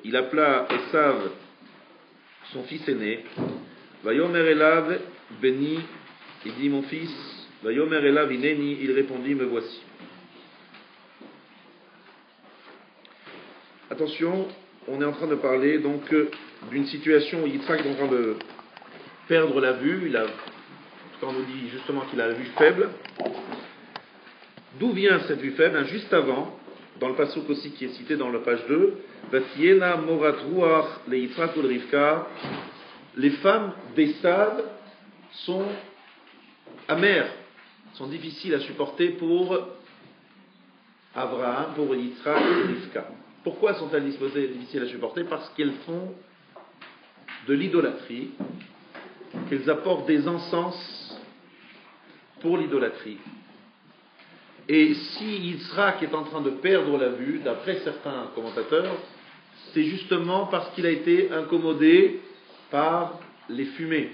Il appela Esav, son fils aîné. Vayomer Elav Beni, il dit mon fils. Vayomer Elav Ineni, il répondit me voici. Attention, on est en train de parler donc d'une situation où Yitzhak est en train de perdre la vue. En tout cas, on nous dit justement qu'il a la vue faible. D'où vient cette vue faible? Juste avant, dans le pasuk aussi qui est cité dans la page 2, Vatiena morat ruach le Yitzhak ul Rivka, les femmes d'Esav sont amères, sont difficiles à supporter pour Abraham, pour Yitzhak et Rivka. Pourquoi sont-elles difficiles à supporter? Parce qu'elles font de l'idolâtrie, qu'elles apportent des encens pour l'idolâtrie. Et si Yitzhak est en train de perdre la vue, d'après certains commentateurs, c'est justement parce qu'il a été incommodé par les fumées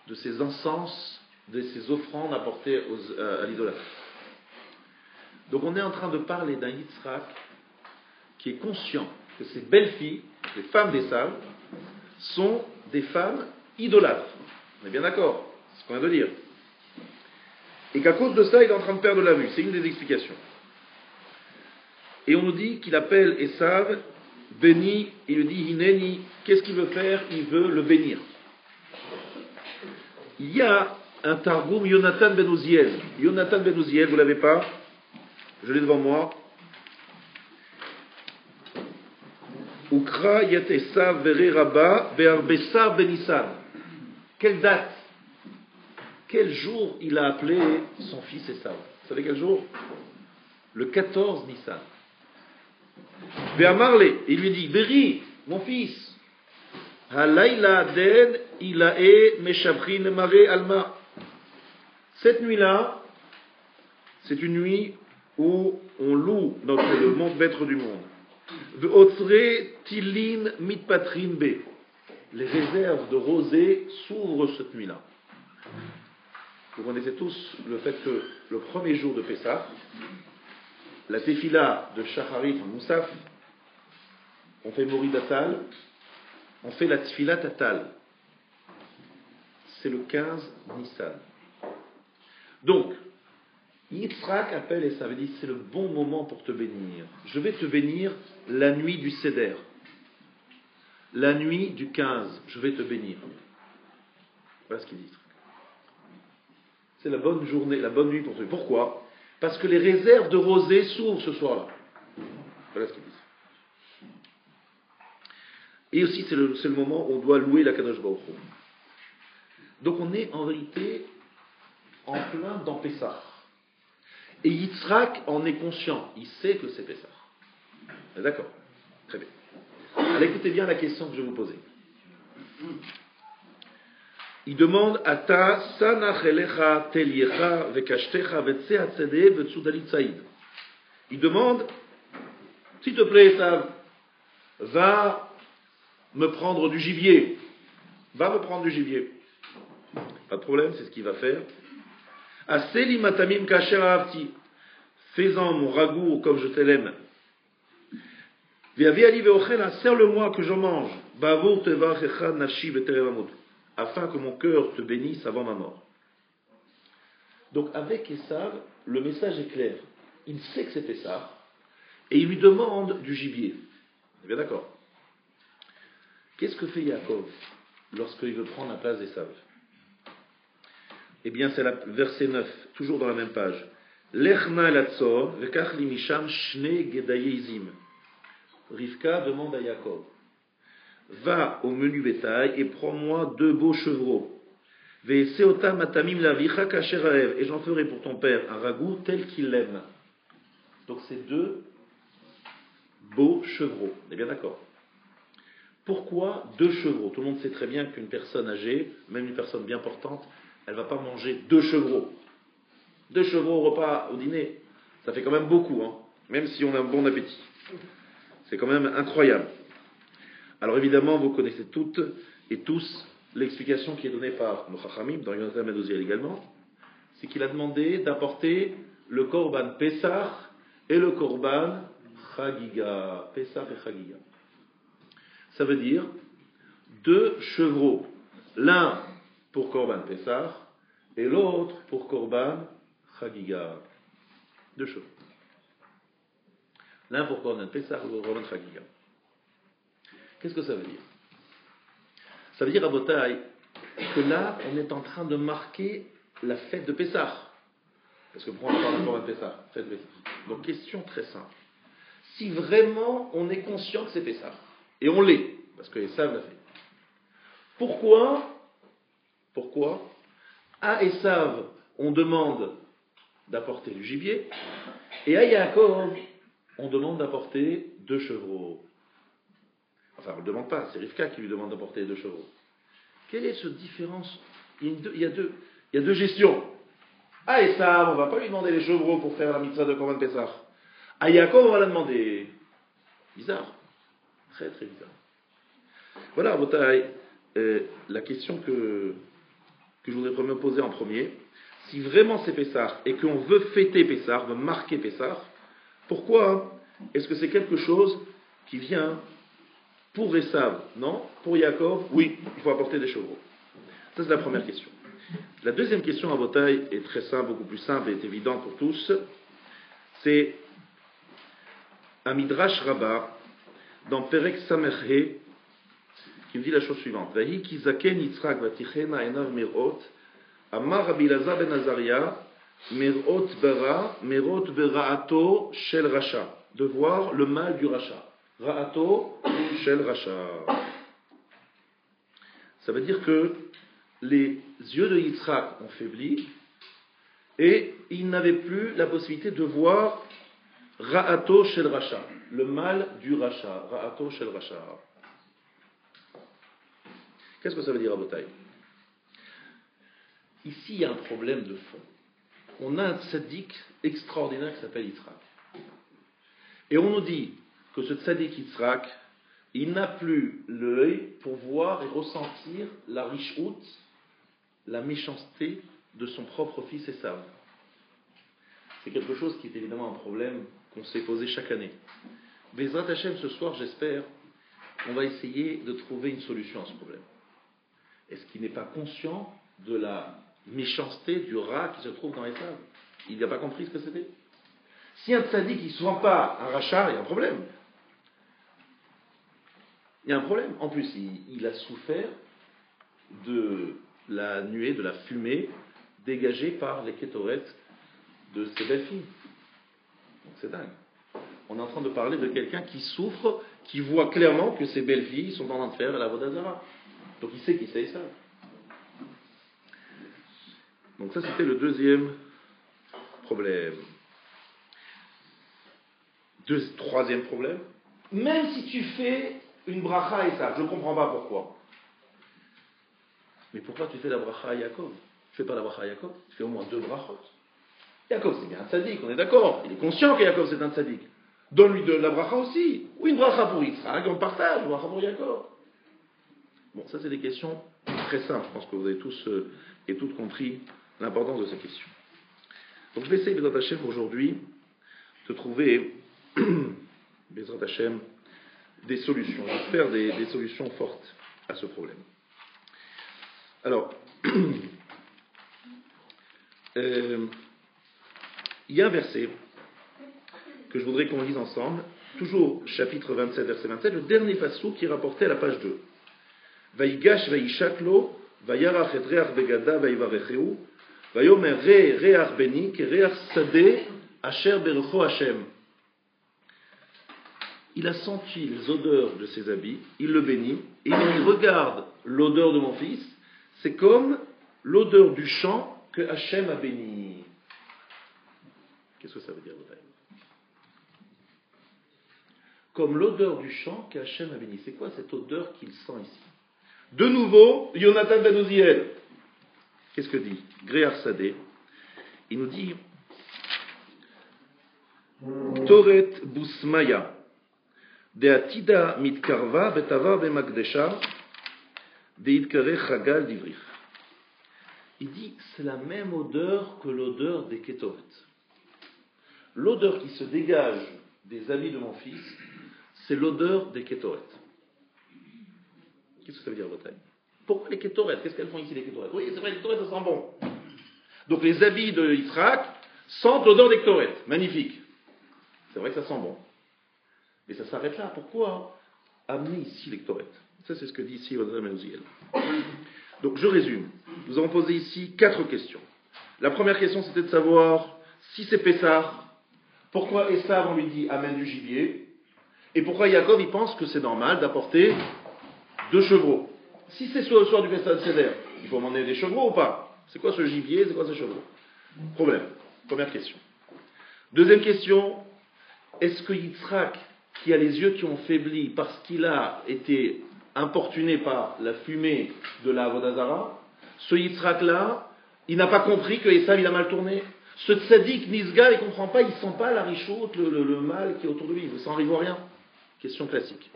de ces encens, de ces offrandes apportées à l'idolâtrie. Donc on est en train de parler d'un Yitzhak qui est conscient que ces belles filles, les femmes d'Esav, sont des femmes idolâtres. On est bien d'accord, c'est ce qu'on vient de dire. Et qu'à cause de ça, il est en train de perdre la vue. C'est une des explications. Et on nous dit qu'il appelle Esav béni, il lui dit Hineni. Qu'est-ce qu'il veut faire? Il veut le bénir. Il y a un Targum Yonatan ben Uziel. Yonatan ben Uziel, vous ne l'avez pas? Je l'ai devant moi. Ukra yat Esav vere rabba be'arbesa benissan. Quelle date? Quel jour il a appelé son fils Esav? Vous savez quel jour? Le 14 Nissan. Ve'amarle, il lui dit, Beri, mon fils, halayla den ilae meshabrin mare alma. Cette nuit-là, c'est une nuit où on loue le maître du monde. Ve'otzre tilin mitpatrin be. Les réserves de rosée s'ouvrent cette nuit-là. Vous connaissez tous le fait que le premier jour de Pessah, la tefila de Shacharit en Moussaf, on fait Morid Atal, on fait la tefila Tatal. C'est le 15 Nissan. Donc, Yitzhak appelle et ça veut dire c'est le bon moment pour te bénir. Je vais te bénir la nuit du Seder. La nuit du 15, je vais te bénir. Voilà ce qu'il dit. C'est la bonne journée, la bonne nuit pour toi. Pourquoi? Parce que les réserves de rosée s'ouvrent ce soir-là. Voilà ce qu'ils disent. Et aussi, c'est le moment où on doit louer la Kadosh Baruch Hu. Donc on est en vérité en plein dans Pessah. Et Yitzhak en est conscient. Il sait que c'est Pessah. D'accord? Très bien. Alors écoutez bien la question que je vais vous poser. Il demande à ta sanachelecha teliecha vekashtecha vetseatzede vetsudalit saïd. Il demande, s'il te plaît, Esav, va me prendre du gibier. Va me prendre du gibier. Pas de problème, c'est ce qu'il va faire. Aseli matamim kasher ahavti. Fais-en mon ragoût comme je te l'aime. Viavi ali veochela, serre-le-moi que je mange. Bavur tevachecha nafshi veterevamut. Afin que mon cœur te bénisse avant ma mort. Donc avec Esav, le message est clair. Il sait que c'est Pessah, et il lui demande du gibier. Vous êtes bien d'accord? Qu'est-ce que fait Yaakov lorsqu'il veut prendre la place d'Esav? Eh bien c'est le verset 9, toujours dans la même page. Lechna latzor, vekach li misham shne gedayezim. Rivka demande à Yaakov, va au menu bétail et prends-moi 2 beaux chevreaux. Et j'en ferai pour ton père un ragoût tel qu'il l'aime. Donc c'est 2 beaux chevreaux. On est bien d'accord? Pourquoi 2 chevreaux? Tout le monde sait très bien qu'une personne âgée, même une personne bien portante, elle ne va pas manger 2 chevreaux. 2 chevreaux au repas, au dîner, ça fait quand même beaucoup, hein, même si on a un bon appétit. C'est quand même incroyable. Alors évidemment, vous connaissez toutes et tous l'explication qui est donnée par le Chachamim, dans Yonatan ben Uziel également, c'est qu'il a demandé d'apporter le Korban Pessah et le Korban Chagiga. Pesach et Chagiga. Ça veut dire 2 chevreaux. L'un pour Korban Pesach et l'autre pour Korban Chagiga. 2 chevaux. L'un pour Korban Pesach et l'autre pour Korban Chagiga. Qu'est-ce que ça veut dire? Ça veut dire, à Botaï, que là, on est en train de marquer la fête de Pessah. Parce que pourquoi on parle encore de Pessah? Fête de Pessah. Donc, question très simple. Si vraiment on est conscient que c'est Pessah, et on l'est, parce que Esav l'a fait, pourquoi à Esav, on demande d'apporter du gibier, et à Yaakov, on demande d'apporter 2 chevreaux? Enfin, on ne le demande pas, c'est Rivka qui lui demande d'apporter 2 chevreaux. Quelle est cette différence? Il y a deux gestions. À Esav, on ne va pas lui demander les chevreaux pour faire la mitzvah de Korban Pesach. À Yaakov, on va la demander. Bizarre. Très, très bizarre. Voilà, Botaï, la question que je voudrais me poser en premier. Si vraiment c'est Pessah et qu'on veut fêter Pessah, veut marquer Pessah, pourquoi est-ce que c'est quelque chose qui vient pour Esav? Non. Pour Yaakov? Oui, il faut apporter des chevreaux. Ça, c'est la première question. La deuxième question à Botaï est très simple, beaucoup plus simple et est évidente pour tous. C'est un Midrash Rabbah dans Perek Samerhe qui me dit la chose suivante. Vahi ki zaken Yitzhak vatichena enav mirot amar Rabbi Elazar ben Azaria mirot bara mirot bera'ato shel rasha. De voir le mal du rachat. Ra'ato shel rasha. Ça veut dire que les yeux de Yitzhak ont faibli et il n'avait plus la possibilité de voir Ra'ato shel rasha, le mal du rachat. Ra'ato shel rasha. Qu'est-ce que ça veut dire à Botaï? Ici, il y a un problème de fond. On a un tzaddik extraordinaire qui s'appelle Yitzhak. Et on nous dit que ce tzaddik Yitzhak, il n'a plus l'œil pour voir et ressentir la rishout, la méchanceté de son propre fils Esav. C'est quelque chose qui est évidemment un problème qu'on s'est posé chaque année. Bezrat Hashem, ce soir, j'espère, on va essayer de trouver une solution à ce problème. Est-ce qu'il n'est pas conscient de la méchanceté du rat qui se trouve dans Esav? Il n'a pas compris ce que c'était. Si un tzaddik ne se vend pas un rachat, il y a un problème. Il y a un problème. En plus, il a souffert de la nuée, de la fumée dégagée par les kétorettes de ses belles filles. Donc c'est dingue. On est en train de parler de quelqu'un qui souffre, qui voit clairement que ses belles filles sont en train de faire la Avodah Zarah. Donc il sait qui c'est ça. Donc ça c'était le deuxième problème. Troisième problème. Même si tu fais une bracha et ça, je ne comprends pas pourquoi. Mais pourquoi tu fais la bracha à Yaakov? Tu ne fais pas la bracha à Yaakov, tu fais au moins 2 brachot. Yaakov c'est bien un tzaddik, on est d'accord. Il est conscient que Yaakov c'est un tzaddik. Donne-lui de la bracha aussi. Ou une bracha pour Yitzhak, on partage, une bracha pour Yaakov. Bon, ça c'est des questions très simples. Je pense que vous avez tous et toutes compris l'importance de ces questions. Donc je vais essayer, Bezrat Hashem, aujourd'hui, de trouver, Bezrat Hashem, des solutions. J'espère des solutions fortes à ce problème. Alors, il y a un verset que je voudrais qu'on lise ensemble, toujours chapitre 27, verset 27, le dernier passou qui est rapporté à la page 2. Vaïgash vaïshaklo, vaïarach et reach begada vaïvarecheu, vaïomer reach beni, ke reach sadeh, asher berecho Hashem. Il a senti les odeurs de ses habits, il le bénit, et il regarde l'odeur de mon fils, c'est comme l'odeur du champ que Hachem a béni. Qu'est-ce que ça veut dire, Botaï? Comme l'odeur du champ que Hachem a béni. C'est quoi cette odeur qu'il sent ici? De nouveau, Yonatan ben Uziel. Qu'est-ce que dit Grear Sadeh? Il nous dit Toret Busmaya. Deatida mitkarva betava bemakdesha deitkare chagal divrich. Il dit c'est la même odeur que l'odeur des kétoret. L'odeur qui se dégage des habits de mon fils, c'est l'odeur des kétoret. Qu'est-ce que ça veut dire, Botaï? Pourquoi les kétoret? Qu'est-ce qu'elles font ici, les kétoret? Oui, c'est vrai, les kétoret, ça sent bon. Donc les habits de Yitzhak sentent l'odeur des kétoret. Magnifique. C'est vrai que ça sent bon. Mais ça s'arrête là. Pourquoi amener ici les kétoret? Ça, c'est ce que dit ici Odin Menouziel. Donc je résume. Nous avons posé ici 4 questions. La première question, c'était de savoir si c'est Pessah, pourquoi Esav, on lui dit amène du gibier, et pourquoi Yaakov, il pense que c'est normal d'apporter 2 chevreaux. Si c'est le soir du Pessah de Seder, il faut m'emmener des chevreaux ou pas? C'est quoi ce gibier? C'est quoi ces chevreaux? Problème. Première question. Deuxième question, est-ce que Yitzhak, qui a les yeux qui ont faibli parce qu'il a été importuné par la fumée de la Avodazara, ce Yitzhak-là, il n'a pas compris que Esav, il a mal tourné. Ce tzaddik Nisga, il ne comprend pas, il ne sent pas la richoute, le mal qui est autour de lui, il ne sent rien. Question classique.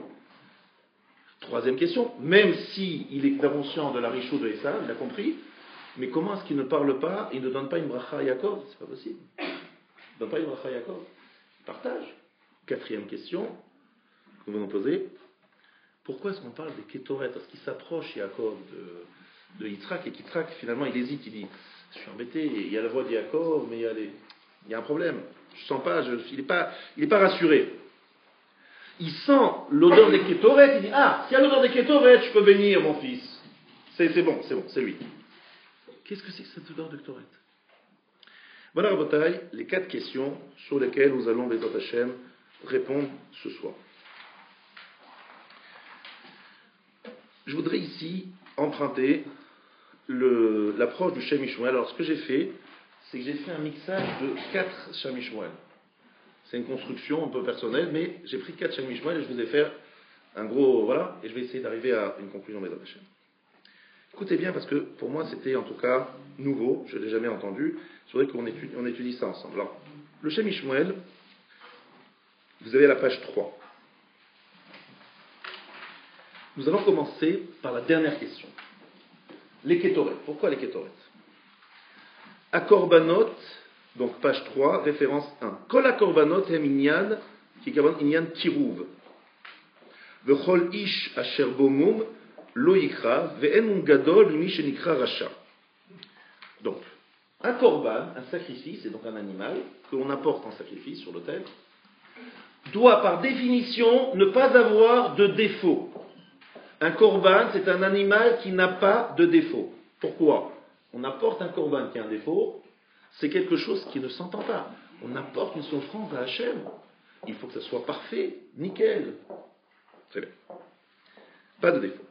Troisième question, même s'il est conscient de la richoute de Esav, il a compris, mais comment est-ce qu'il ne parle pas, il ne donne pas une bracha à Yaakov? C'est pas possible. Il ne donne pas une bracha à Yaakov. Il partage. Quatrième question que vous nous posez, pourquoi est-ce qu'on parle des kétoret? Parce qu'il s'approche, Yaakov, de Yitzhak, et Yitzhak, finalement, il hésite, il dit, je suis embêté, il y a la voix de Yaakov, mais il y a un problème. Je sens pas, il n'est pas rassuré. Il sent l'odeur des kétoret, il dit, ah, s'il y a l'odeur des kétoret, je peux bénir mon fils. C'est bon, c'est lui. Qu'est-ce que c'est que cette odeur de kétoret? Voilà, Rabotai, les 4 questions sur lesquelles nous allons, Bezat Hashem, répondre ce soir. Je voudrais ici emprunter l'approche du Shem Mishmuel. Alors, ce que j'ai fait, c'est que j'ai fait un mixage de 4 Shem Mishmuel. C'est une construction un peu personnelle, mais j'ai pris 4 Shem Mishmuel et je vous ai fait un gros, voilà, et je vais essayer d'arriver à une conclusion, Bezat Hashem. Écoutez bien, parce que pour moi, c'était en tout cas nouveau, je ne l'ai jamais entendu. Je voudrais qu'on étudie ça ensemble. Alors, le Shem Mishmuel, vous avez la page 3. Nous allons commencer par la dernière question. Les kétoret. Pourquoi les kétoret? Akorbanot, donc page 3, référence 1. Kol akorbanot hem inyan, qui kavan inyan kirouv. Vechol ish asher bomum lo yikra, ve'en gadol mi shenikra racha. Donc, un korban, un sacrifice, c'est donc un animal que l'on apporte en sacrifice sur l'autel, doit par définition ne pas avoir de défaut. Un korban, c'est un animal qui n'a pas de défaut. Pourquoi? On apporte un korban qui a un défaut, c'est quelque chose qui ne s'entend pas. On apporte une offrande à Hachem. Il faut que ça soit parfait, nickel. Très bien. Pas de défaut.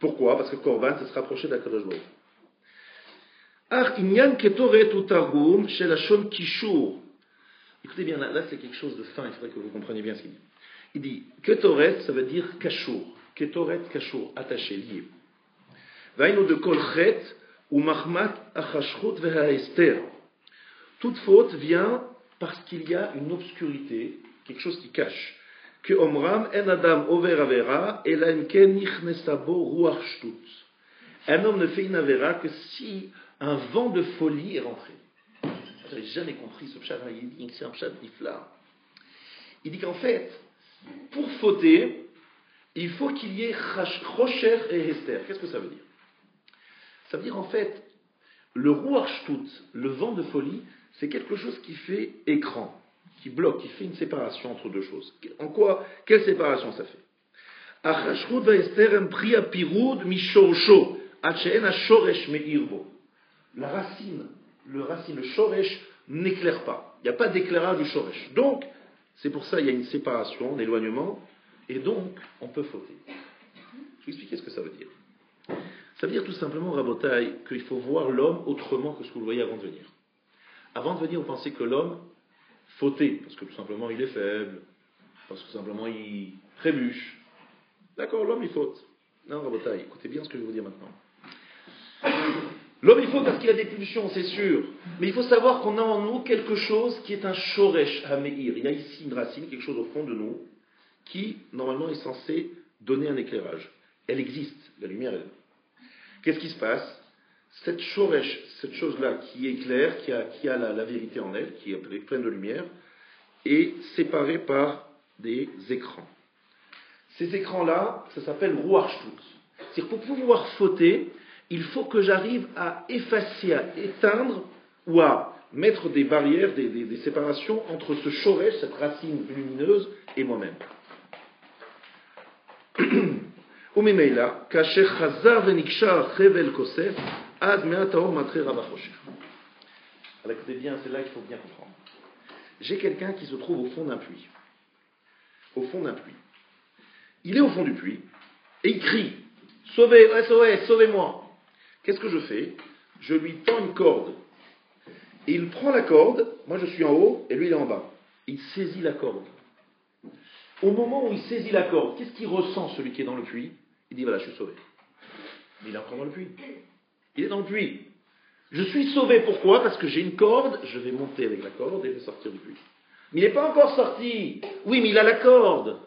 Pourquoi? Parce que korban, c'est se rapprocher d'Akadosh Baruch. Ach inyan ketoret ou targum chez la shon kishur. Écoutez bien, là c'est quelque chose de fin, il faudrait que vous compreniez bien ce qu'il dit. Il dit, ketoret, ça veut dire kashur. Ketoret, kashur, attaché, lié. Vaïno de kol chet ou mahmat achashrut vehaester. Toute faute vient parce qu'il y a une obscurité, quelque chose qui cache. Que omram en adam over avera elaim ken nichnesabo ruach shtut. Un homme ne fait une avera que si un vent de folie est rentré. Je n'avais jamais compris ce pshat, il dit que c'est un pshat nifla. Il dit qu'en fait, pour fauter, il faut qu'il y ait Rocher et Hester. Qu'est-ce que ça veut dire? Ça veut dire en fait, le Ruach Shtut, le vent de folie, c'est quelque chose qui fait écran, qui bloque, qui fait une séparation entre deux choses. En quoi? Quelle séparation ça fait? Achashrut va Hester en priya pirud mishorsho, acheen ashoresh meirbo. La racine, le shoresh n'éclaire pas. Il n'y a pas d'éclairage du shoresh. Donc, c'est pour ça qu'il y a une séparation, un éloignement, et donc, on peut fauter. Je vais expliquer ce que ça veut dire. Ça veut dire tout simplement, Rabotai, qu'il faut voir l'homme autrement que ce que vous voyez avant de venir. Avant de venir, vous pensez que l'homme fautait, parce que tout simplement il est faible, parce que tout simplement il trébuche. D'accord, l'homme il faute. Non, Rabotai, écoutez bien ce que je vais vous dire maintenant. L'homme il faute parce qu'il a des pulsions, c'est sûr. Mais il faut savoir qu'on a en nous quelque chose qui est un shoresh hameir. Il y a ici une racine, quelque chose au fond de nous, qui, normalement, est censée donner un éclairage. Elle existe, la lumière est là. Qu'est-ce qui se passe? Cette shoresh, cette chose-là qui est claire, qui a la vérité en elle, qui est pleine de lumière, et séparés par des écrans. Ces écrans-là, ça s'appelle Ruachshtut. C'est-à-dire pour pouvoir fauter, il faut que j'arrive à effacer, à éteindre ou à mettre des barrières, des séparations entre ce shoresh, cette racine lumineuse, et moi-même. Umemeila, kasher chazar venikshar chevel kosef, ad me'ataor matre rabachoshech. Alors écoutez bien, c'est là qu'il faut bien comprendre. J'ai quelqu'un qui se trouve au fond d'un puits. Au fond d'un puits. Il est au fond du puits et il crie « Sauvez, SOS, sauvez-moi » Qu'est-ce que je fais? Je lui tends une corde. Et il prend la corde, moi je suis en haut et lui il est en bas. Il saisit la corde. Au moment où il saisit la corde, qu'est-ce qu'il ressent celui qui est dans le puits? Il dit voilà, je suis sauvé. Mais il est encore dans le puits. Il est dans le puits. Je suis sauvé, pourquoi? Parce que j'ai une corde, je vais monter avec la corde et je vais sortir du puits. Mais il n'est pas encore sorti. Oui, mais il a la corde.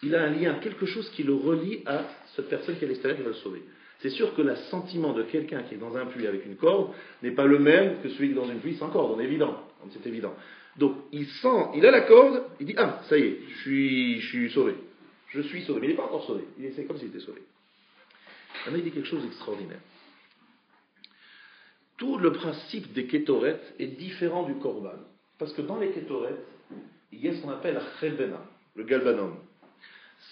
Il a un lien, quelque chose qui le relie à cette personne qui est à l'extérieur qui va le sauver. C'est sûr que le sentiment de quelqu'un qui est dans un puits avec une corde n'est pas le même que celui qui est dans une puits sans corde, c'est évident. Donc il sent, il a la corde, il dit ah, ça y est, je suis sauvé. Je suis sauvé, mais il n'est pas encore sauvé, c'est comme s'il était sauvé. Maintenant il dit quelque chose d'extraordinaire. Tout le principe des kétoret est différent du korban. Parce que dans les kétoret, il y a ce qu'on appelle chelbena, le galbanum.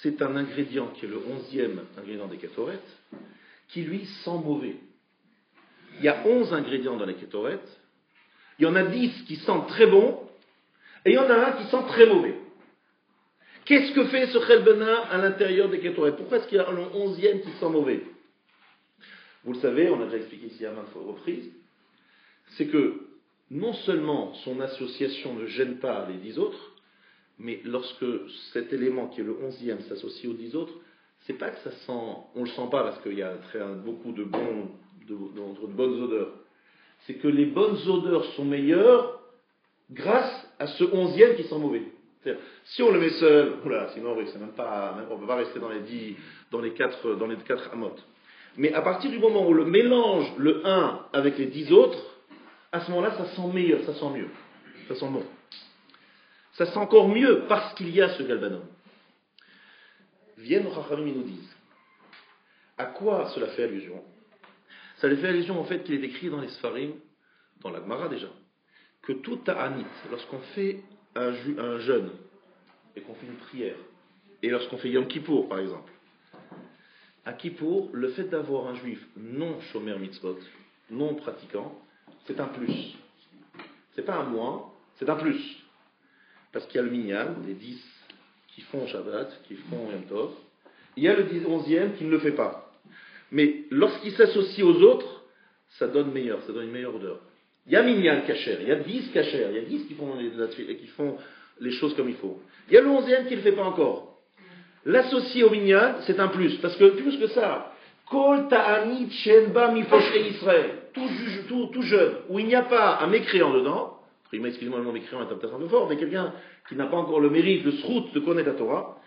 C'est un ingrédient qui est le 11e ingrédient des kétoret, qui lui sent mauvais. Il y a 11 ingrédients dans les kétoret, il y en a 10 qui sentent très bon, et il y en a un qui sent très mauvais. Qu'est-ce que fait ce chelbena à l'intérieur des kétoret? Pourquoi est-ce qu'il y a le 11e qui sent mauvais? Vous le savez, on a déjà expliqué ici à maintes reprises, c'est que non seulement son association ne gêne pas les 10 autres, mais lorsque cet élément qui est le 11e s'associe aux 10 autres, c'est pas que ça sent, on le sent pas parce qu'il y a beaucoup de bonnes odeurs. C'est que les bonnes odeurs sont meilleures grâce à ce 11e qui sent mauvais. C'est-à-dire, si on le met seul, sinon c'est même pas, on ne peut pas rester dans les quatre amotes. Mais à partir du moment où on le mélange le 1 avec les 10 autres, à ce moment-là, ça sent meilleur, ça sent mieux, ça sent bon. Ça sent encore mieux parce qu'il y a ce galbanum. Viennent Chachamim nous disent. À quoi cela fait allusion? Ça lui fait allusion au fait qu'il est écrit dans les Sfarim, dans la Gemara déjà, que tout ta'anit, lorsqu'on fait un jeûne et qu'on fait une prière, et lorsqu'on fait Yom Kippour par exemple, à Kippour, le fait d'avoir un juif non shomer mitzvot, non pratiquant, c'est un plus. C'est pas un moins, c'est un plus. Parce qu'il y a le minyan, les 10 qui font Shabbat, qui font Yom Tov. Il y a le 11e qui ne le fait pas. Mais lorsqu'il s'associe aux autres, ça donne meilleur, ça donne une meilleure odeur. Il y a minyan kasher, il y a 10 kasher, il y a 10 qui font les choses comme il faut. Il y a le 11e qui ne le fait pas encore. L'associer au minyan, c'est un plus. Parce que plus que ça, Kol ta'anit shenba mifoshe Israël, tout jeune, où il n'y a pas un mécréant dedans, excusez-moi, le mot mécréant est peut-être un peu fort, mais quelqu'un qui n'a pas encore le mérite, le srout de connaître la Torah,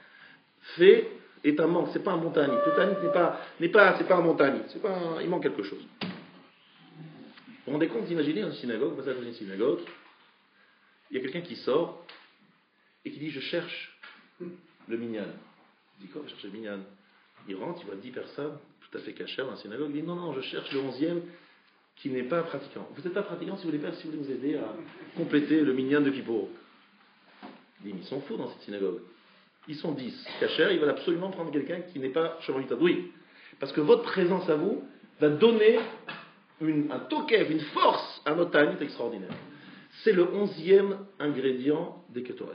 est un manque, c'est pas un montagnite. Le tanit c'est pas un montagnite, il manque quelque chose. Vous vous rendez compte, imaginez une synagogue, vous passez à une synagogue, il y a quelqu'un qui sort et qui dit je cherche le minyan. Il dit quoi, je cherche le minyan? Il rentre, il voit 10 personnes, tout à fait cachères dans la synagogue, il dit non, je cherche le 11e qui n'est pas pratiquant. Vous n'êtes pas pratiquant si vous voulez nous aider à compléter le minyan de Kippour. Il dit, mais ils sont fous dans cette synagogue. Ils sont 10 cachers, ils veulent absolument prendre quelqu'un qui n'est pas Shomritad. Oui, parce que votre présence à vous va donner un tokev, une force à notre tanit extraordinaire. C'est le 11e ingrédient des kétoret.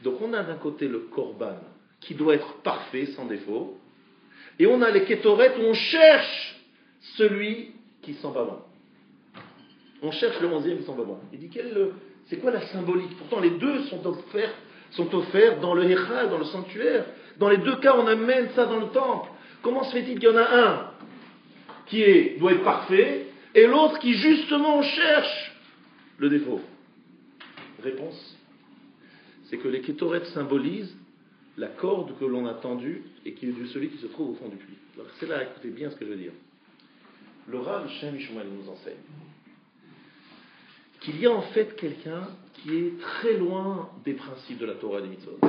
Donc on a d'un côté le korban, qui doit être parfait, sans défaut, et on a les kétoret où on cherche celui qui sent pas bon. On cherche le 11e qui sent pas bon. Il dit, c'est quoi la symbolique? Pourtant les deux sont offerts dans le Héchal, dans le sanctuaire. Dans les deux cas, on amène ça dans le temple. Comment se fait-il qu'il y en a un qui doit être parfait, et l'autre qui justement cherche le défaut? Réponse, c'est que les kétoret symbolisent la corde que l'on a tendue et qui est de celui qui se trouve au fond du puits. Alors c'est là, écoutez bien ce que je veux dire. Le Rav Shem Mishmael nous enseigne qu'il y a en fait quelqu'un qui est très loin des principes de la Torah et des mitzvot.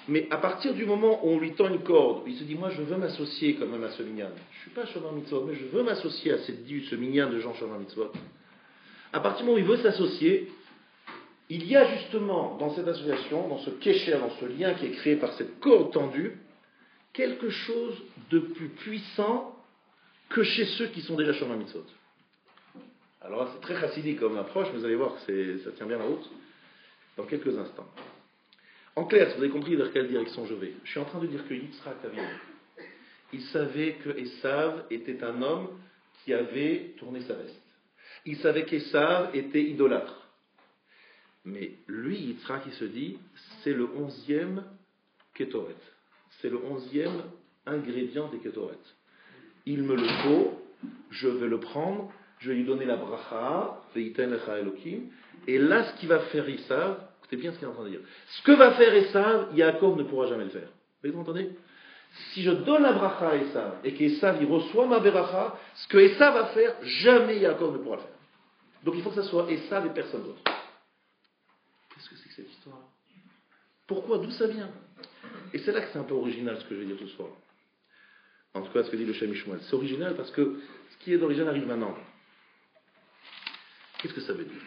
Mais à partir du moment où on lui tend une corde, il se dit, moi je veux m'associer quand même à ce minyan. Je ne suis pas shomer mitzvot, mais je veux m'associer à ce minyan de gens shomer mitzvot. À partir du moment où il veut s'associer, il y a justement dans cette association, dans ce kécher, dans ce lien qui est créé par cette corde tendue, quelque chose de plus puissant que chez ceux qui sont déjà shomer mitzvot. Alors là, c'est très chassidique comme approche, mais vous allez voir que ça tient bien la route dans quelques instants. En clair, si vous avez compris vers quelle direction je vais, je suis en train de dire que Yitzhak Avinu, il savait que Esav était un homme qui avait tourné sa veste. Il savait qu'Esav était idolâtre. Mais lui, Yitzhak, il se dit, c'est le 11e Ketoret. C'est le 11e ingrédient des Ketoret. Il me le faut, je vais le prendre, je vais lui donner la bracha, ve'iten lecha Elokim, et là, ce qui va faire Esav, écoutez bien ce qu'il est en train de dire. Ce que va faire Esav, Yaakov ne pourra jamais le faire. Vous entendez? Si je donne la bracha à Esav, et qu'Esav il reçoit ma bracha, ce que Esav va faire, jamais Yaakov ne pourra le faire. Donc il faut que ce soit Esav et personne d'autre. Qu'est-ce que c'est que cette histoire? Pourquoi? D'où ça vient? Et c'est là que c'est un peu original ce que je vais dire ce soir. En tout cas, ce que dit le Shem Ishmael. C'est original parce que ce qui est d'origine arrive maintenant. Qu'est-ce que ça veut dire?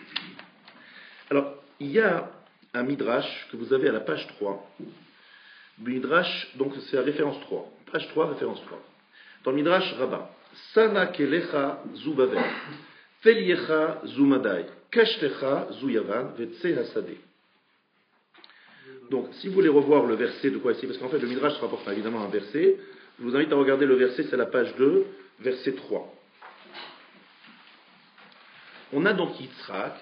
Alors, il y a un midrash que vous avez à la page 3. Midrash, donc c'est la référence 3. Page 3, référence 3. Dans le midrash Rabbah, Sana kelecha zu Bavel, Feliecha zu Madai, Kashtecha zu Yavan, Vetse Hasadeh. Donc, si vous voulez revoir le verset de quoi ici, parce qu'en fait le midrash se rapporte évidemment à un verset, je vous invite à regarder le verset, c'est la page 2, verset 3. On a donc Yitzhak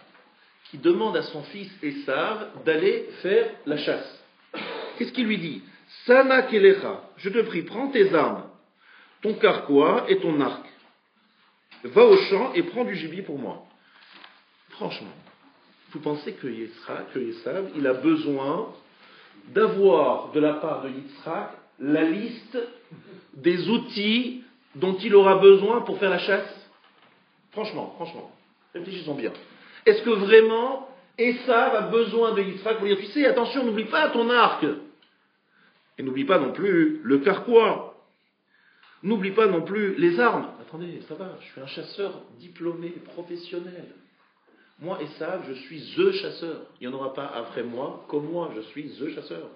qui demande à son fils Esav d'aller faire la chasse. Qu'est-ce qu'il lui dit? Sana kelecha, je te prie, prends tes armes, ton carquois et ton arc. Va au champ et prends du gibier pour moi. Franchement, vous pensez que Esav, il a besoin d'avoir de la part de Yitzhak la liste des outils dont il aura besoin pour faire la chasse? Franchement, réfléchissons bien. Est-ce que vraiment Esav a besoin de Yitzhak pour dire, tu sais, attention, n'oublie pas ton arc. Et n'oublie pas non plus le carquois. N'oublie pas non plus les armes. Attendez, ça va, je suis un chasseur diplômé, professionnel. Moi, Esav, je suis the chasseur. Il n'y en aura pas après moi, comme moi, je suis the chasseur.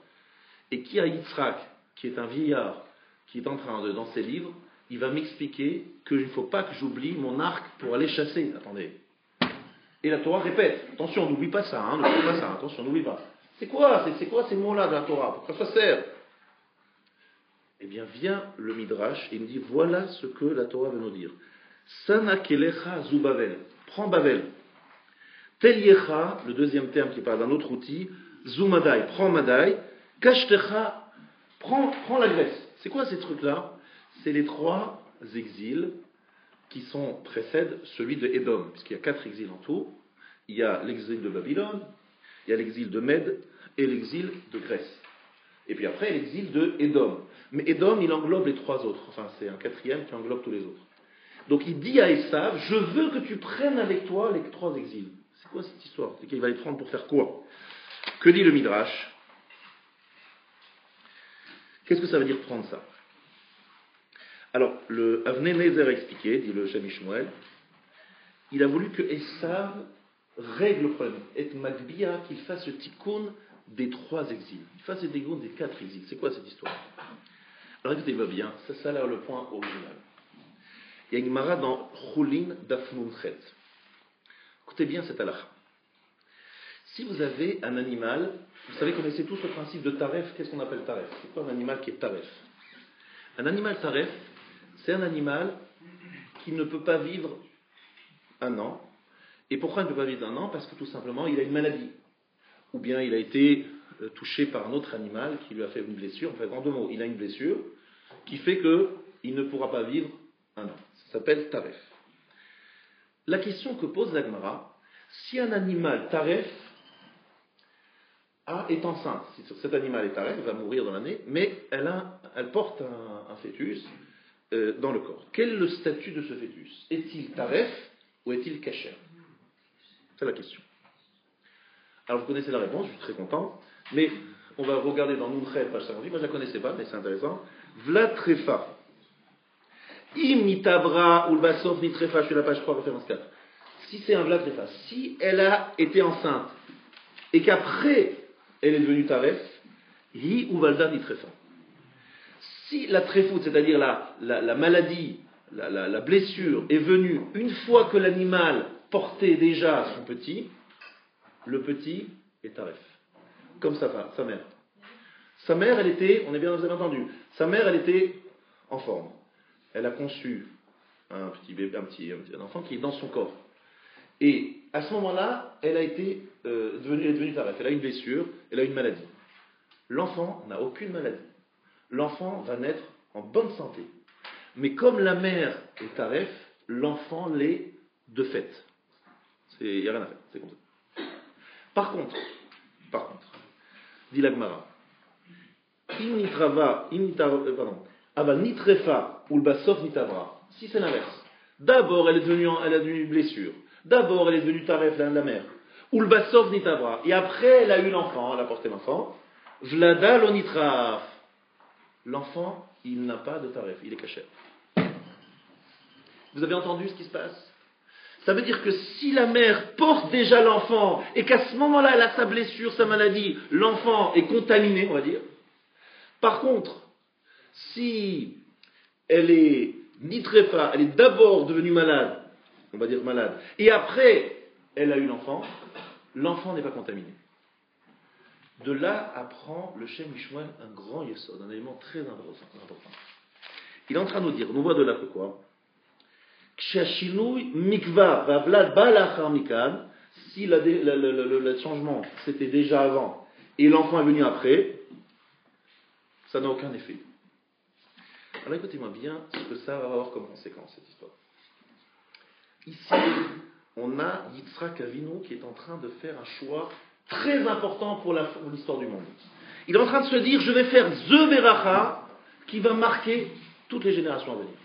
Et qui a Yitzhak, qui est un vieillard, qui est en train de, dans ses livres, il va m'expliquer qu'il ne faut pas que j'oublie mon arc pour aller chasser. Attendez. Et la Torah répète, attention, n'oublie pas ça, n'oublie pas ça, attention, n'oublie pas. C'est quoi ces mots-là de la Torah? Pourquoi ça sert? Eh bien, vient le Midrash et il nous dit, voilà ce que la Torah veut nous dire. Sana kelecha zu Bavel. Prends Bavel. Tel yecha, le deuxième terme qui parle d'un autre outil, zu Madai. Prends Madai. Kashtecha. Prends la Grèce. C'est quoi ces trucs-là? C'est les 3 exils qui précèdent celui de Édom, puisqu'il y a 4 exils en tout. Il y a l'exil de Babylone, il y a l'exil de Mède et l'exil de Grèce. Et puis après, l'exil de Édom. Mais Édom, il englobe les 3 autres. Enfin, c'est un 4e qui englobe tous les autres. Donc il dit à Esav, je veux que tu prennes avec toi les 3 exils. C'est quoi cette histoire? C'est qu'il va les prendre pour faire quoi? Que dit le Midrash? Qu'est-ce que ça veut dire prendre ça? Alors, le Avnei Nezer a expliqué, dit le Shem Ishmael, il a voulu que Esav règle le problème, et Magbia, qu'il fasse le tikkun des 3 exils, qu'il fasse le tikkun des 4 exils. C'est quoi cette histoire? Alors écoutez-moi bien, ça là le point original. Il y a une Gemara dans Chulin Daf Nun Chet. Écoutez bien cette halakha. Si vous avez un animal, vous savez, connaissez tous le principe de taref. Qu'est-ce qu'on appelle taref? C'est quoi un animal qui est taref? Un animal taref, c'est un animal qui ne peut pas vivre 1 an. Et pourquoi il ne peut pas vivre 1 an? Parce que tout simplement, il a une maladie. Ou bien il a été touché par un autre animal qui lui a fait une blessure. Enfin, en 2 mots, il a une blessure qui fait qu'il ne pourra pas vivre 1 an. Ça s'appelle taref. La question que pose la Gemara, si un animal taref est enceinte, si cet animal est taref, il va mourir dans l'année, mais elle porte un fœtus dans le corps. Quel est le statut de ce fœtus? Est-il taref ou est-il kasher? C'est la question. Alors vous connaissez la réponse, je suis très content, mais on va regarder dans Nunchet, page 58, moi je ne la connaissais pas, mais c'est intéressant. Vla trefa. Im nitabra ou le basov ni trefa, je suis à la page 3, référence 4. Si c'est un vla trefa, si elle a été enceinte, et qu'après elle est devenue taref, hi ou valda ni trefa. Si la tréfoute, c'est-à-dire la maladie, la blessure, est venue une fois que l'animal portait déjà son petit, le petit est taref. Comme sa mère. Sa mère, elle était, on est bien, vous avez entendu, sa mère, elle était en forme. Elle a conçu un petit bébé, un enfant qui est dans son corps. Et à ce moment-là, elle est devenue taref. Elle a une blessure, elle a une maladie. L'enfant n'a aucune maladie. L'enfant va naître en bonne santé. Mais comme la mère est taref, l'enfant l'est de fait. Il n'y a rien à faire, c'est comme ça. Par contre, dit la Gemara, aval nitrefa ou le bassof nitavra. Si c'est l'inverse, d'abord elle a devenue une blessure, d'abord elle est devenue taref, la mère, ou le bassof nitavra, et après elle a eu l'enfant, elle a porté l'enfant, vlada lo nitraf. L'enfant, il n'a pas de taref, il est caché. Vous avez entendu ce qui se passe? Ça veut dire que si la mère porte déjà l'enfant et qu'à ce moment-là elle a sa blessure, sa maladie, l'enfant est contaminé, on va dire. Par contre, si elle est nitrefa, elle est d'abord devenue malade, on va dire malade, et après elle a eu l'enfant, l'enfant n'est pas contaminé. De là apprend le Shem Mishmuel un grand yesod, un élément très important. Il est en train de nous dire, on voit de là que quoi? Si le changement c'était déjà avant et l'enfant est venu après, ça n'a aucun effet. Alors écoutez-moi bien ce que ça va avoir comme conséquence, cette histoire. Ici, on a Yitzhak Avinu qui est en train de faire un choix très important pour l'histoire du monde. Il est en train de se dire, je vais faire The Beracha qui va marquer toutes les générations à venir.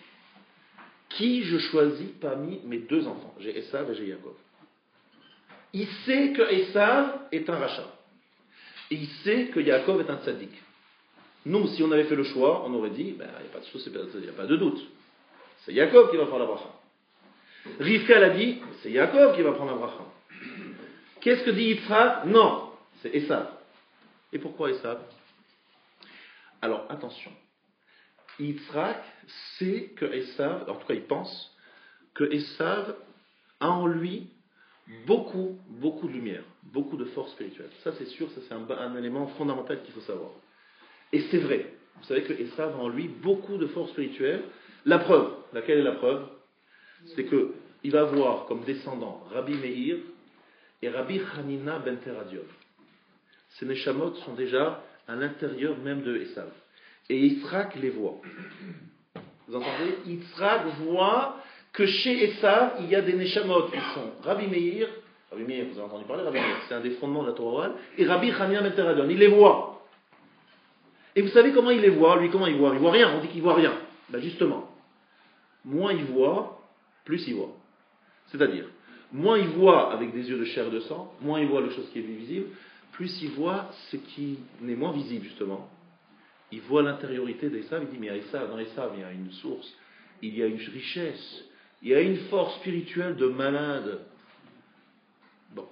Qui je choisis parmi mes deux enfants? J'ai Esav et j'ai Yaakov. Il sait que Esav est un rachat. Et il sait que Yaakov est un tzaddik. Nous, si on avait fait le choix, on aurait dit, il n'y a pas de chose, il n'y a pas de doute. C'est Yaakov qui va prendre la bracha. Rivka l'a dit, c'est Yaakov qui va prendre la bracha. Qu'est-ce que dit Yitzhak? Non, c'est Esav. Et pourquoi Esav? Alors, attention. Yitzhak sait que Esav, en tout cas il pense, que Esav a en lui beaucoup de lumière, beaucoup de force spirituelle. Ça c'est sûr, ça c'est un élément fondamental qu'il faut savoir. Et c'est vrai. Vous savez que Esav a en lui beaucoup de force spirituelle. La preuve, laquelle est la preuve? C'est qu'il va avoir comme descendants Rabbi Meir et Rabbi Hanina ben Teradiov. Ces neshamot sont déjà à l'intérieur même de Esav. Et Yitzhak les voit. Vous entendez? Yitzhak voit que chez Esav, il y a des neshamot qui sont Rabbi Meir, vous avez entendu parler, Rabbi Meir, c'est un des fondements de la Torah orale, et Rabbi Hanina ben Teradion, il les voit. Et vous savez comment il les voit? Lui, comment il voit? Il voit rien, on dit qu'il voit rien. Ben justement, moins il voit, plus il voit. C'est-à-dire, moins il voit avec des yeux de chair et de sang, moins il voit les choses qui est visible, plus il voit ce qui n'est moins visible, justement. Il voit l'intériorité d'Esav, il dit, mais dans Esav, il y a une source, il y a une richesse, il y a une force spirituelle de malade. Bon.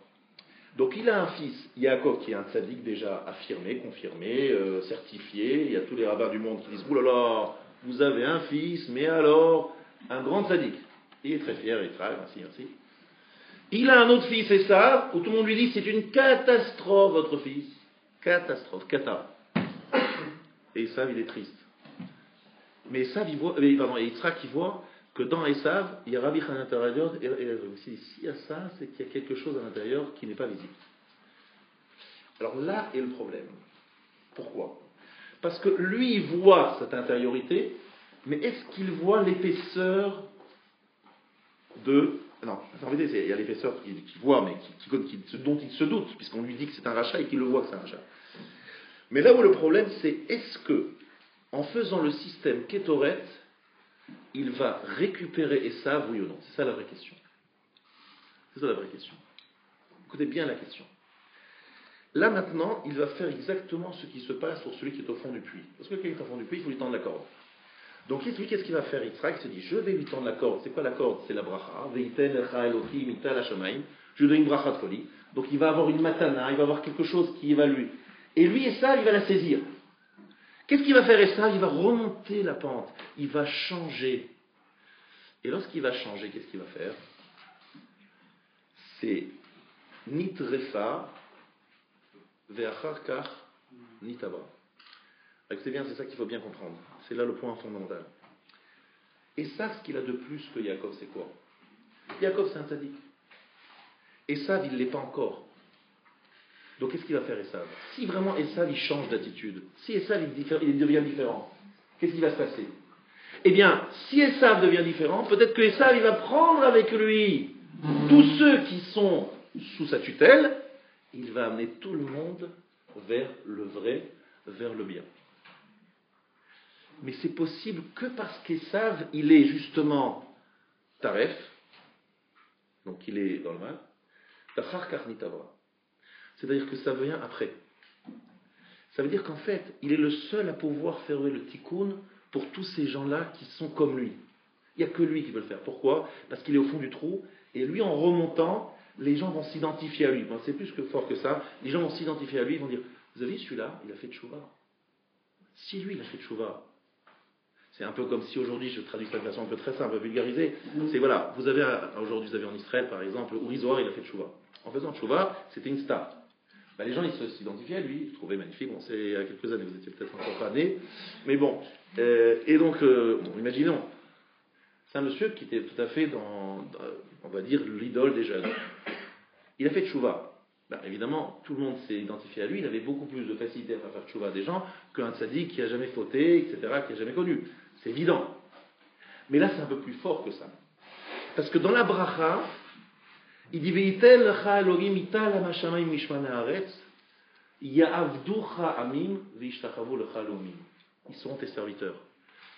Donc il a un fils, Yaakov, qui est un tzaddik déjà affirmé, confirmé, certifié. Il y a tous les rabbins du monde qui disent, oulala, vous avez un fils, mais alors, un grand tzaddik. Il est très fier, il travaille, ainsi. Il a un autre fils, Esav, où tout le monde lui dit, c'est une catastrophe, votre fils. Catastrophe, kata. Et Esav, il est triste. Mais Esav, Yitzhak, il voit que dans Esav, il y a Rabbi Hanan Teradion, et s'il y a ça, c'est qu'il y a quelque chose à l'intérieur qui n'est pas visible. Alors là est le problème. Pourquoi? Parce que lui, il voit cette intériorité, mais est-ce qu'il voit l'épaisseur de... Non, en vérité, il y a l'épaisseur qu'il voit, mais dont il se doute, puisqu'on lui dit que c'est un rachat et qu'il le voit que c'est un rachat. Mais là où le problème, c'est est-ce que, en faisant le système Kétoret, il va récupérer Esav, oui ou non? C'est ça la vraie question. C'est ça la vraie question. Écoutez bien la question. Là maintenant, il va faire exactement ce qui se passe pour celui qui est au fond du puits. Parce que quelqu'un qui est au fond du puits, il faut lui tendre la corde. Donc lui, qu'est-ce qu'il va faire? Yitzhak se dit, je vais lui tendre la corde. C'est quoi la corde? C'est la bracha. Veiten lecha Elohim ital hashamayim. Je lui donne une bracha de folie. Donc il va avoir une matana, il va avoir quelque chose qui va lui. Et lui, Esav, il va la saisir. Qu'est-ce qu'il va faire Esav? Il va remonter la pente. Il va changer. Et lorsqu'il va changer, qu'est-ce qu'il va faire? C'est nitrefa ve'achar kach nitava. Écoutez bien, c'est ça qu'il faut bien comprendre. C'est là le point fondamental. Esav, ce qu'il a de plus que Yaakov, c'est quoi? Yaakov, c'est un tzaddik. Esav, il ne l'est pas encore. Donc qu'est-ce qu'il va faire Esav? Si vraiment Esav, il change d'attitude, si Esav, il devient différent, qu'est-ce qui va se passer? Eh bien, si Esav devient différent, peut-être que Esav, il va prendre avec lui tous ceux qui sont sous sa tutelle, il va amener tout le monde vers le vrai, vers le bien. Mais c'est possible que parce qu'Esav, il est justement taref, donc il est dans le mal, c'est-à-dire que ça vient après. Ça veut dire qu'en fait, il est le seul à pouvoir faire le tikkun pour tous ces gens-là qui sont comme lui. Il n'y a que lui qui peut le faire. Pourquoi? Parce qu'il est au fond du trou, et lui, en remontant, les gens vont s'identifier à lui. Bon, c'est plus que fort que ça. Les gens vont s'identifier à lui, ils vont dire, vous avez vu celui-là, il a fait tchouva. Si lui, il a fait tchouva, c'est un peu comme si aujourd'hui, je traduis ça de façon un peu très simple, vulgarisée, c'est voilà, aujourd'hui vous avez en Israël par exemple, Uri Zohar, il a fait tchouva. En faisant tchouva, c'était une star. Ben, les gens ils s'identifiaient à lui, ils le trouvaient magnifique. Bon, c'est il y a quelques années, vous étiez peut-être encore pas nés, mais bon. Et donc, imaginons, c'est un monsieur qui était tout à fait on va dire, l'idole des jeunes. Il a fait tchouva. Ben, évidemment, tout le monde s'est identifié à lui, il avait beaucoup plus de facilité à faire tchouva à des gens qu'un tzaddik qui a jamais fauté, etc., qui a jamais connu. C'est évident. Mais là, c'est un peu plus fort que ça. Parce que dans la bracha, il dit Veitel lecha Elohim ital hamashamayim mishmane haaretz ya'avducha amim veishtachavu lecha Elohim. Ils seront tes serviteurs.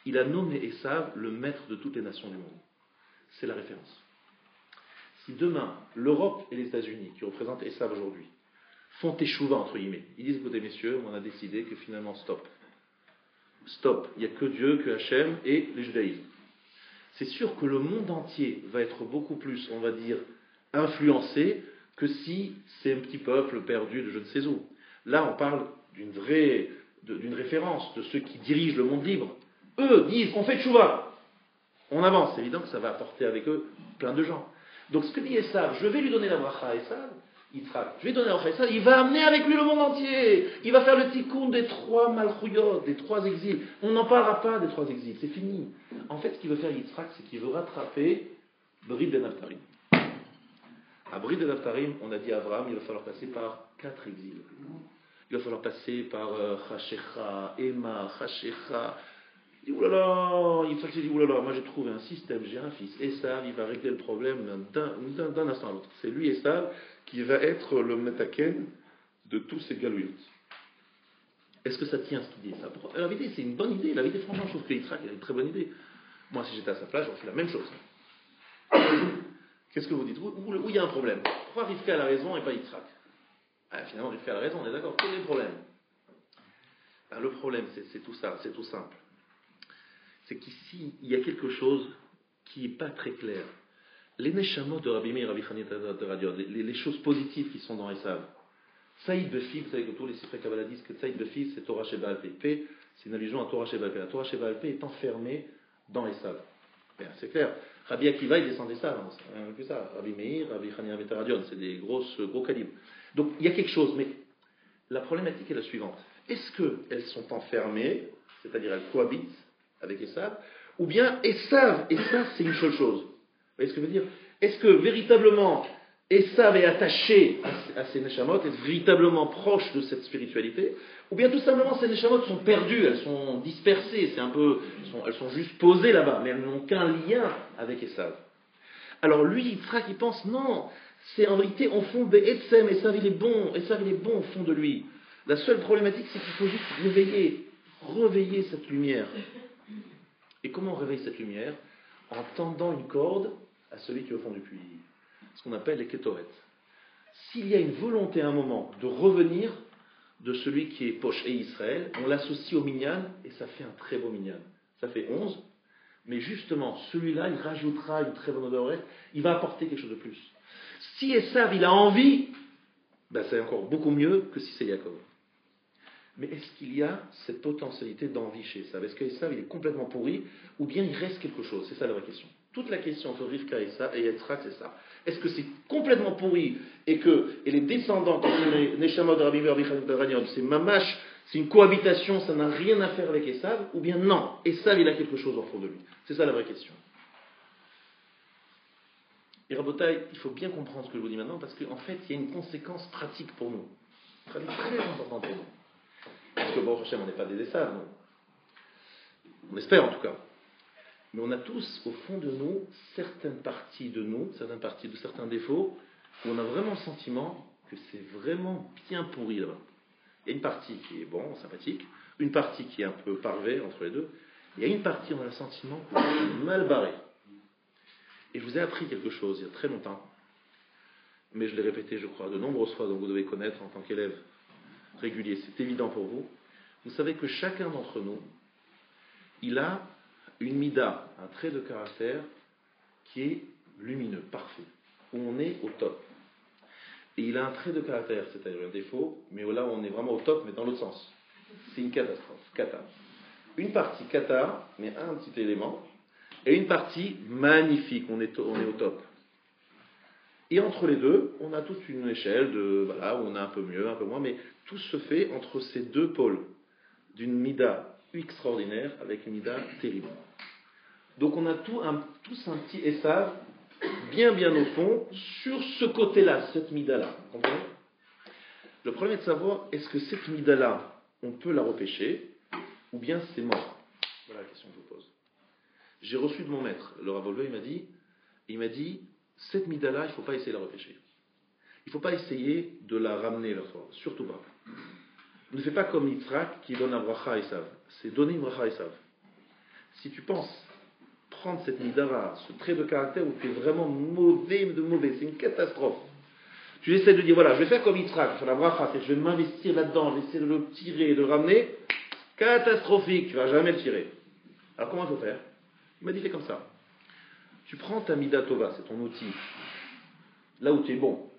Il a nommé Esav le maître de toutes les nations du monde. C'est la référence. Si demain, l'Europe et les États-Unis, qui représentent Esav aujourd'hui, font teshuva entre guillemets, ils disent écoutez messieurs, on a décidé que finalement stop. Stop. Il n'y a que Dieu, que Hachem et le judaïsme. C'est sûr que le monde entier va être beaucoup plus, on va dire, influencé que si c'est un petit peuple perdu de je ne sais où. Là, on parle d'une référence de ceux qui dirigent le monde libre. Eux disent, on fait tchouva. On avance. C'est évident que ça va apporter avec eux plein de gens. Donc ce que dit Esav, je vais lui donner la bracha à Esav, je vais donner la bracha à Esav, il va amener avec lui le monde entier. Il va faire le tikkun des 3 malchouyot, des 3 exils. On n'en parlera pas des 3 exils, c'est fini. En fait, ce qu'il veut faire Yitzhak, c'est qu'il veut rattraper Brit Ben Avtarim. À Brit Ben Avtarim, on a dit à Abraham, il va falloir passer par 4 exils. Il va falloir passer par Chashecha, Emma, Chashecha. Il dit, oulala, il dit, oulala, moi j'ai trouvé un système, j'ai un fils, Esav, il va régler le problème d'un instant à l'autre. C'est lui, Esav, qui va être le metaken de tous ces galouillots. Est-ce que ça tient ce qu'il dit ça? La vérité, c'est une bonne idée. La vérité, franchement, je trouve que Yitzhak, il a une très bonne idée. Moi, si j'étais à sa place, j'aurais fait la même chose. Qu'est-ce que vous dites? Où il y a un problème? Pourquoi Rivka a la raison et pas Yitzhak? Finalement, Rivka a la raison, on est d'accord. Quel est le problème? Le problème, c'est tout ça, c'est tout simple. C'est qu'ici, il y a quelque chose qui n'est pas très clair. Les neshamot de Rabbi Meir, Rabbi Chanina de Radion, les choses positives qui sont dans Esav. Saïd Befiv, vous savez que tous les secrets Kabbalah disent que Saïd Befiv, c'est Torah Sheba Alpé. C'est une allusion à Torah Sheba Alpé. La Torah Sheba Alpé est enfermée dans Esav. C'est clair. Rabbi Akiva, il descend d'Esav. C'est plus ça. Rabbi Meir, Rabbi Chanina de Radion, c'est des gros calibres. Donc il y a quelque chose, mais la problématique est la suivante. Est-ce qu'elles sont enfermées, c'est-à-dire elles cohabitent avec Esav, ou bien Esav, et ça c'est une seule chose. Vous voyez ce que je veux dire? Est-ce que véritablement Esav est attaché à ces neshamot, est véritablement proche de cette spiritualité, ou bien tout simplement ces neshamot sont perdues, elles sont dispersées, elles sont juste posées là-bas, mais elles n'ont qu'un lien avec Esav. Alors lui, Yitzhak, il pense non, c'est en vérité au fond de Etzem, Esav il est bon au fond de lui. La seule problématique, c'est qu'il faut juste réveiller cette lumière. Et comment on réveille cette lumière? En tendant une corde à celui qui est au fond du puits. Ce qu'on appelle les kétoret. s'il y a une volonté à un moment de revenir de celui qui est Poche et Israël, on l'associe au minyan et ça fait un très beau minyan. Ça fait 11, mais justement, celui-là, il rajoutera une très bonne odeur, il va apporter quelque chose de plus. Si Esav, il a envie, ben c'est encore beaucoup mieux que si c'est Yaakov. Mais est-ce qu'il y a cette potentialité d'envie chez Esav? Est-ce que Esav, il est complètement pourri, ou bien il reste quelque chose? C'est ça la vraie question. Toute la question entre Rivka et Yitzhak, c'est ça. Est-ce que c'est complètement pourri et les descendants, comme les Neshamot de Rabbi Meir, c'est mamash, c'est une cohabitation, ça n'a rien à faire avec Esav, ou bien non, Esav il a quelque chose au fond de lui. C'est ça la vraie question. Et Rabotai, il faut bien comprendre ce que je vous dis maintenant, parce qu'en fait, il y a une conséquence pratique pour nous. Très importante pour nous. Parce que bon, Hachem, on n'est pas des Esav, non. On espère en tout cas. Mais on a tous, au fond de nous, certaines parties de certains défauts, où on a vraiment le sentiment que c'est vraiment bien pourri là-bas. Il y a une partie qui est bon, sympathique, une partie qui est un peu parvée entre les deux, il y a une partie où on a le sentiment que c'est mal barré. Et je vous ai appris quelque chose il y a très longtemps, mais je l'ai répété, je crois, de nombreuses fois, donc vous devez connaître en tant qu'élève régulier, c'est évident pour vous. Vous savez que chacun d'entre nous, il a une mida, un trait de caractère qui est lumineux, parfait, où on est au top. Et il a un trait de caractère, c'est-à-dire un défaut, mais là où on est vraiment au top, mais dans l'autre sens. C'est une catastrophe, cata. Une partie cata, mais un petit élément, et une partie magnifique, on est au top. Et entre les deux, on a toute une échelle où on a un peu mieux, un peu moins, mais tout se fait entre ces deux pôles, d'une mida extraordinaire avec une mida terrible. Donc on a tous un petit Esav, bien au fond, sur ce côté-là, cette mida-là. Comprenez? Le problème est de savoir, est-ce que cette mida-là, on peut la repêcher, ou bien c'est mort? Voilà la question que je vous pose. J'ai reçu de mon maître, le Rav Wolbe, il m'a dit, cette mida-là, il ne faut pas essayer de la repêcher. Il ne faut pas essayer de la ramener vers toi, surtout pas. Ne fais pas comme Yitzhak qui donne un bracha à Esav. C'est donner une bracha à Esav. Si tu penses prendre cette midara, ce trait de caractère où tu es vraiment mauvais, c'est une catastrophe. Tu essaies de dire, voilà, je vais faire comme Yitzhak, je vais faire la bracha, je vais m'investir là-dedans, je vais essayer de le tirer, de le ramener. Catastrophique, tu ne vas jamais le tirer. Alors comment il faut faire? Il m'a dit, fais comme ça. Tu prends ta mida tova, c'est ton outil, là où tu es bon.